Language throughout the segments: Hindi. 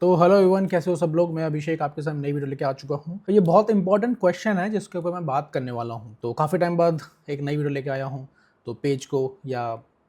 तो हेलो एवरीवन, कैसे हो सब लोग। मैं अभिषेक आपके साथ नई वीडियो लेके आ चुका हूँ। तो ये बहुत इंपॉर्टेंट क्वेश्चन है जिसके ऊपर मैं बात करने वाला हूँ। तो काफ़ी टाइम बाद एक नई वीडियो लेके आया हूँ। तो पेज को या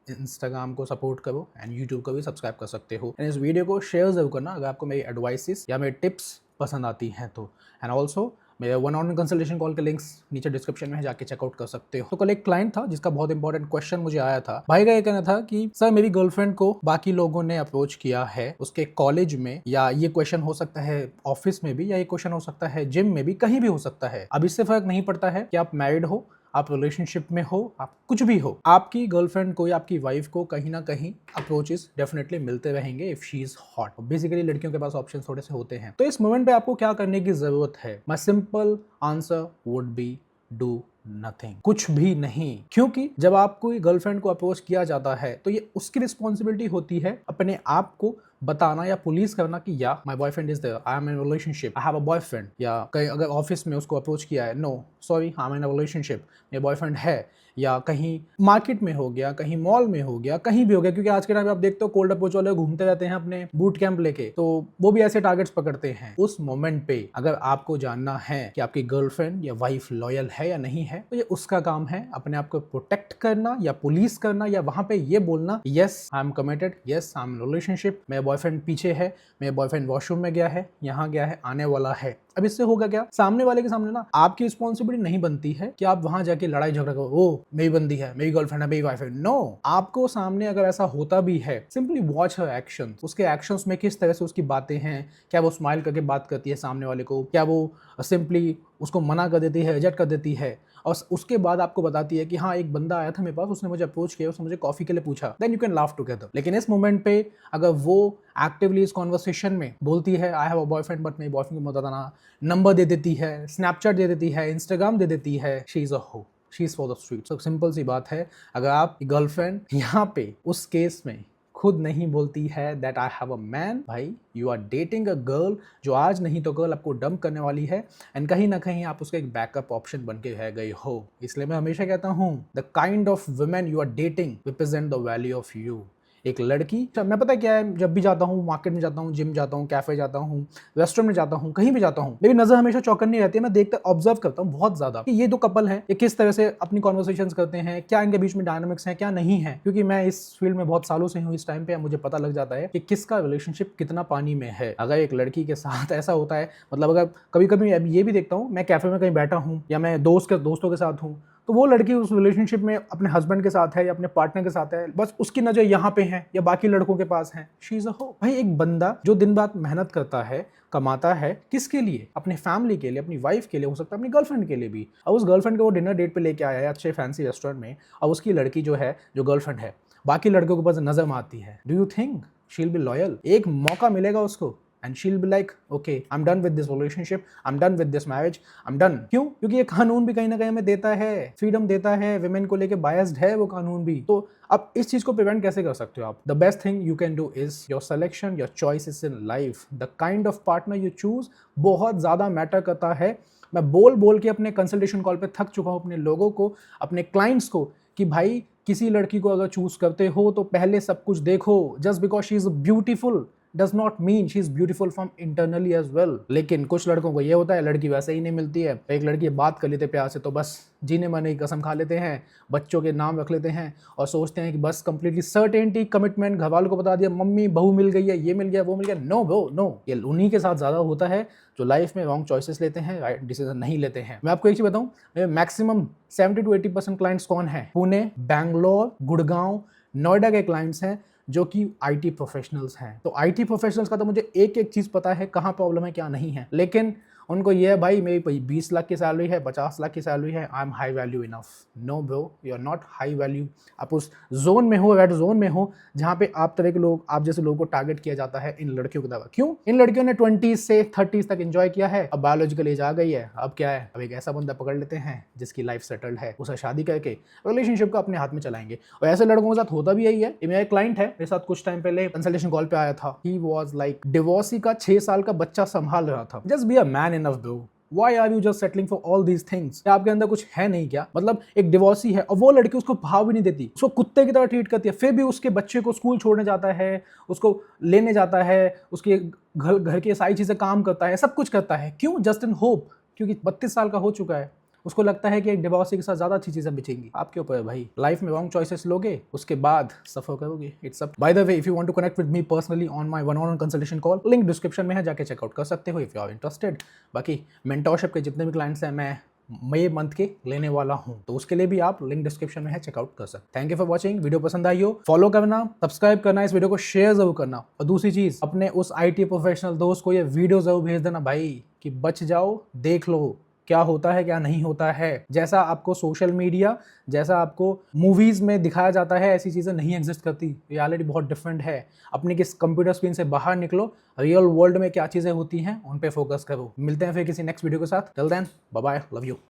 इंस्टाग्राम को सपोर्ट करो एंड यूट्यूब को भी सब्सक्राइब कर सकते हो। एंड इस वीडियो को शेयर जरूर करना अगर आपको मेरी एडवाइसेस या मेरी टिप्स पसंद आती हैं तो। एंड ऑल्सो मेरे 1-on-1 कंसल्टेशन कॉल के लिंक्स नीचे डिस्क्रिप्शन में है, जाके चेकआउट कर सकते हो। तो कल एक क्लाइंट था जिसका बहुत इंपॉर्टेंट क्वेश्चन मुझे आया था। भाई का ये कहना था कि सर मेरी गर्लफ्रेंड को बाकी लोगों ने अप्रोच किया है उसके कॉलेज में, या ये क्वेश्चन हो सकता है ऑफिस में भी, या ये क्वेश्चन हो सकता है जिम में भी, कहीं भी हो सकता है। अब इससे फर्क नहीं पड़ता है कि आप मैरिड हो, आप रिलेशनशिप में हो, आप कुछ भी हो, आपकी गर्लफ्रेंड को या आपकी वाइफ को कहीं ना कहीं अप्रोचेस डेफिनेटली मिलते रहेंगे if she is hot. Basically लड़कियों के पास ऑप्शन थोड़े से होते हैं। तो इस मोमेंट पे आपको क्या करने की जरूरत है? My simple answer would be do nothing, कुछ भी नहीं। क्योंकि जब आपको गर्लफ्रेंड को अप्रोच किया जाता है तो ये उसकी रिस्पॉन्सिबिलिटी होती है अपने आप को बताना या पुलिस करना कि या my boyfriend is there, I am in relationship, I have a boyfriend. या कहीं अगर ऑफिस में उसको अप्रोच किया है, no sorry I am in a relationship, मेरा बॉयफ्रेंड है। या कहीं मार्केट में हो गया, कहीं मॉल में हो गया, कहीं भी हो गया, क्योंकि आज के टाइम में आप देखते हो कोल्ड अप्रोच वाले घूमते रहते हैं अपने बूट कैंप लेके, तो वो भी ऐसे टारगेट्स पकड़ते हैं। उस मोमेंट पे अगर आपको जानना है कि आपकी गर्लफ्रेंड या वाइफ लॉयल है या नहीं है, तो ये उसका काम है अपने आप को प्रोटेक्ट करना या पुलिस करना, या वहां पे ये बोलना yes I am committed, yes I am relationship, मेरा बॉयफ्रेंड पीछे है, मेरा बॉयफ्रेंड वॉशरूम में गया है, यहाँ गया है, आने वाला है। अब इससे होगा क्या? सामने वाले के सामने ना आपकी रिस्पॉन्सिबिलिटी नहीं बनती है कि आप वहां जाके लड़ाई झगड़ा करो, ओ मेरी बंदी है, मेरी गर्लफ्रेंड है, मेरी वाइफ है। नो, आपको सामने अगर ऐसा होता भी है, सिंपली वॉच हर एक्शन, उसके एक्शंस में किस तरह से उसकी बातें हैं। क्या वो स्माइल करके बात करती है सामने वाले को? क्या वो सिंपली उसको मना कर देती है, रिजेक्ट कर देती है, और उसके बाद आपको बताती है कि हाँ एक बंदा आया था मेरे पास, उसने मुझे अप्रोच किया, उसने मुझे कॉफी के लिए पूछा, then you can laugh together. लेकिन इस मोमेंट पे अगर वो एक्टिवली इस कॉन्वर्सेशन में बोलती है आई हैव अ बॉयफ्रेंड बट मेरे बॉयफ्रेंड को बताना, नंबर दे देती है, स्नैपचैट दे देती है, इंस्टाग्राम दे देती है, शी इज अ हो, she is for the street. तो सिंपल सी बात है, अगर आप गर्लफ्रेंड यहाँ पे उस केस में खुद नहीं बोलती है that I have a man, भाई you are dating a girl जो आज नहीं तो कल आपको डंप करने वाली है, एंड कहीं ना कहीं आप उसका एक बैकअप ऑप्शन बन के रह गई हो। इसलिए मैं हमेशा कहता हूँ the kind of women you are dating represent the value of you. एक लड़की, मैं पता क्या है, जब भी जाता हूँ, मार्केट में जाता हूँ, जिम जाता हूँ, कैफे जाता हूँ, रेस्टोरेंट में जाता हूँ, कहीं भी जाता हूँ, मेरी नजर हमेशा चौकन्नी रहती है। मैं देखता ऑब्जर्व करता हूँ बहुत ज्यादा कि ये दो कपल हैं, ये किस तरह से अपनी कॉन्वर्सेशंस करते हैं, क्या इनके बीच में डायनामिक्स हैं, क्या नहीं है। क्योंकि मैं इस फील्ड में बहुत सालों से हूँ, इस टाइम पे मुझे पता लग जाता है कि किसका रिलेशनशिप कितना पानी में है। अगर एक लड़की के साथ ऐसा होता है, मतलब अगर कभी कभी ये भी देखता हूँ, मैं कैफे में कहीं बैठा हूँ या मैं दोस्तों के साथ हूँ, तो वो लड़की उस रिलेशनशिप में अपने हस्बैंड के साथ है या अपने पार्टनर के साथ है, बस उसकी नजर यहाँ पे है या बाकी लड़कों के पास है, शी इज अ हो। भाई एक बंदा जो दिन रात मेहनत करता है, कमाता है, किसके लिए? अपने फैमिली के लिए, अपनी वाइफ के लिए, हो सकता है अपनी गर्लफ्रेंड के लिए भी। अब उस गर्लफ्रेंड को वो डिनर डेट पे लेके आया है अच्छे फैंसी रेस्टोरेंट में, अब उसकी लड़की जो है, जो गर्लफ्रेंड है, बाकी लड़कों के पास नजर मारती है, do you think she will be loyal? एक मौका मिलेगा उसको and she'll be like okay I'm done with this relationship, I'm done with this marriage, I'm done। क्यों? क्योंकि ये कानून भी कहीं ना कहीं हमें देता है, फ्रीडम देता है, विमेन को लेके बायस्ड है वो कानून भी। तो अब इस चीज को प्रिवेंट कैसे कर सकते हो आप? The best thing you can do is your selection, your choices in life, the kind of partner you choose बहुत ज्यादा मैटर करता है। मैं बोल के अपने कंसल्टेशन कॉल पे थक चुका हूं अपने लोगों को, अपने क्लाइंट्स को, कि भाई किसी लड़की को अगर चूज करते हो तो पहले सब कुछ देखो। Just because she is beautiful does not mean she is beautiful from internally as well। लेकिन कुछ लड़कों को ये होता है, लड़की वैसे ही नहीं मिलती है, एक लड़की बात कर लेते प्यार से तो बस जीने मरने की कसम खा लेते हैं, बच्चों के नाम रख लेते हैं और सोचते हैं कि बस कंप्लीटली सर्टेनिटी, कमिटमेंट, घर वालों को बता दिया, मम्मी बहू मिल गई है, ये मिल गया, वो मिल गया। नो ब्रो नो, ये उन्हीं के साथ ज्यादा होता है जो लाइफ में रॉन्ग चॉइसेस लेते हैं, राइट डिसीजन नहीं लेते हैं। मैं आपको एक चीज बताऊं, मैक्सिमम 70 to 80% क्लाइंट्स कौन है? पुणे, बैंगलोर, गुड़गांव, नोएडा के क्लाइंट्स हैं जो कि आईटी प्रोफेशनल्स हैं। तो आईटी प्रोफेशनल्स का तो मुझे एक एक चीज पता है, कहाँ प्रॉब्लम है क्या नहीं है। लेकिन उनको ये है भाई मेरी 20 लाख की सैलरी है, 50 लाख की सैलरी है, I am high value enough. No bro, you are not high value. आप उस जोन में हो, रेड जोन में हो, जहाँ पे आप तरह के लोग, आप जैसे लोगों को टारगेट किया जाता है इन लड़कियों के द्वारा। क्यों? इन लड़कियों ने 20 से 30 तक एंजॉय किया है, अब बायोलॉजिकल एज आ गई है, अब क्या है, अब एक ऐसा बंदा पकड़ लेते हैं जिसकी लाइफ सेटल्ड है, उसे शादी करके रिलेशनशिप को अपने हाथ में चलाएंगे। और ऐसे लड़कों के साथ होता भी यही है। मेरा एक क्लाइंट है, मेरे साथ कुछ टाइम पहले कंसल्टेशन कॉल पे आया था, ही वाज लाइक डिवोर्सी का 6 साल का बच्चा संभाल रहा था। Just be a man enough bro, Why are you just settling for all these things? क्या आपके अंदर कुछ है नहीं क्या? मतलब एक डिवोर्सी है और वो लड़की उसको भाव भी नहीं देती, उसको कुत्ते की तरह ट्रीट करती है, फिर भी उसके बच्चे को स्कूल छोड़ने जाता है, उसको लेने जाता है, उसके घर की सारी चीज़ें काम करता है, सब कुछ करता है। क्यों? जस्ट इन होप, क्योंकि 32 साल का हो चुका है, उसको लगता है कि एक डिवोर्सी के साथ ज़्यादा अच्छी चीज़ें बचेंगी। आपके ऊपर है भाई, लाइफ में रॉन्ग चॉइसेस लोगे, उसके बाद सफ़र करोगे। It's up. By the way, if you want to connect with me personally on my one on one consultation call, link description में है, जाके चेकआउट कर सकते हो इफ यू आर इंटरेस्टेड। बाकी मेंटोरशिप के जितने भी क्लाइंट्स हैं मैं मई मंथ के लेने वाला हूँ, तो उसके लिए भी आप लिंक डिस्क्रिप्शन में है, चेकआउट कर सकते। Thank you for watching. Video पसंद आई हो, फॉलो करना, सब्सक्राइब करना, इस वीडियो को शेयर जरूर करना, और दूसरी चीज़, अपने उस IT प्रोफेशनल दोस्त को ये वीडियो जरूर भेज देना भाई, कि बच जाओ, देख लो क्या होता है क्या नहीं होता है। जैसा आपको सोशल मीडिया, जैसा आपको मूवीज़ में दिखाया जाता है, ऐसी चीज़ें नहीं एग्जिस्ट करती। रियलिटी बहुत डिफरेंट है। अपनी किस कंप्यूटर स्क्रीन से बाहर निकलो, रियल वर्ल्ड में क्या चीज़ें होती हैं उन पे फोकस करो। मिलते हैं फिर किसी नेक्स्ट वीडियो के साथ। Till then, bye bye, love you.